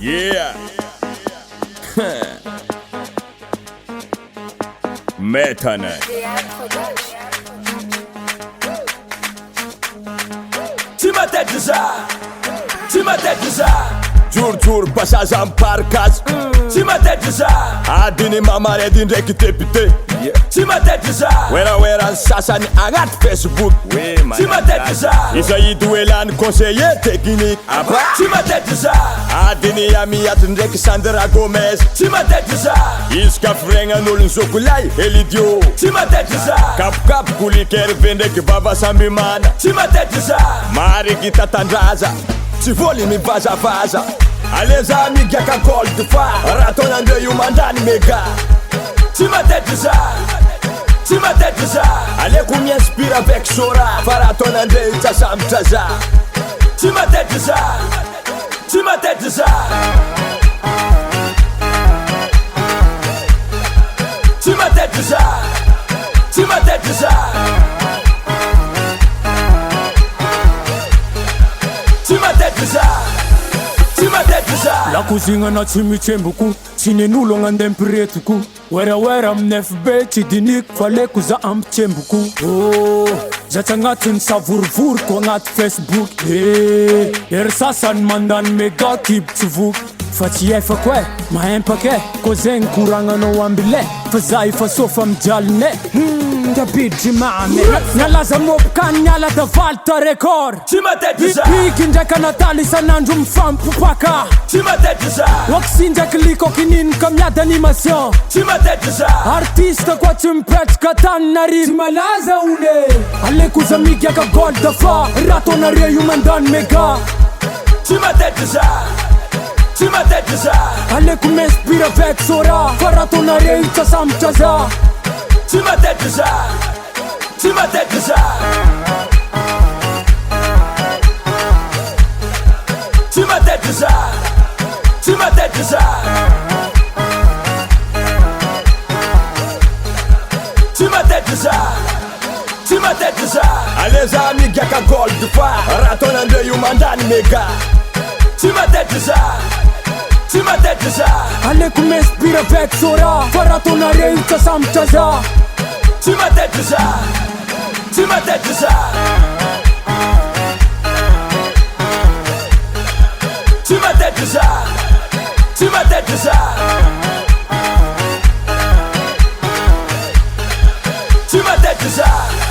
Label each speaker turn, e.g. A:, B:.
A: Yeah. Metanet.
B: Tsy matety za, tsy matety za.
A: Jurojuro passage am parkage.
B: Tsy matety za,
A: Adiny mamaredy ndraiky député.
B: tsy matety za.
A: Werawerany sasany agnaty Facebook.
B: Tsy matety za,
A: Iza idy welany conseiller technique.
B: tsy matety za.
A: Adiny amiaty ndraiky Sandra Gomez.
B: Tsy matety za,
A: Izy ka firegnan'olon Zokolay Elidio.
B: tsy matety za.
A: Kapokapo Kolikerve ndraiky Baba Sambimana.
B: Tsy matety za,
A: Mariky Tatandraza. Tsy voly mivazavaza. Aleza migaka gold fa raha ataonandreo io mandany mega.
B: tsy matety za, tsy matety za.
A: Aleko miinspire avec Sora fa raha ataonandreo io tsasambotra za.
B: Tsy matety za, tsy matety za. Tsy matety za, tsy matety za. Tsy matety za, tsy matety za.
C: Lakozignana tsy mitsemboko tsy nen'olo agnandeha ampiretiko werawera amin'ny FB tsy diniko fa leko za ampitsemboko za tsy agnatin'ny savorovoroko agnaty Facebook ery sasany mandany mega kibo tsy voky fa tsy efako maempaka ko zegny koragnanao ambile fa za efa sofa mijaline tabidry mame nalaza mopokany niala davaly ta record
B: Tsy matety za,
C: piky ndraiky Nataly isan'andro mifampipaka
B: tsy matety za.
C: Waksi ndraiky liko kininy ka miady animation
B: Tsy matety za,
C: artiste kwa tsy mipetraka tany narivo tsy malaza one aleko za migaka gold fa ratonare io mandany mega
B: tsy matety za, tsy matety za.
C: aleko m'inspire avec Sora fa ratonare io tsasambotra za
B: Tsy matety za, tsy matety za. Tsy matety za, tsy matety za. Tsy matety za, tsy matety za.
A: Aleza migaka gold fa raha ataonandreo io mandany mega.
B: Tsy matety za, tsy matety za.
C: aleko m'inspire avec Sora fa ratonare io tsasambotra za
B: Tsy matety za, tsy matety za. Tsy matety za, tsy matety za. Tsy matety za.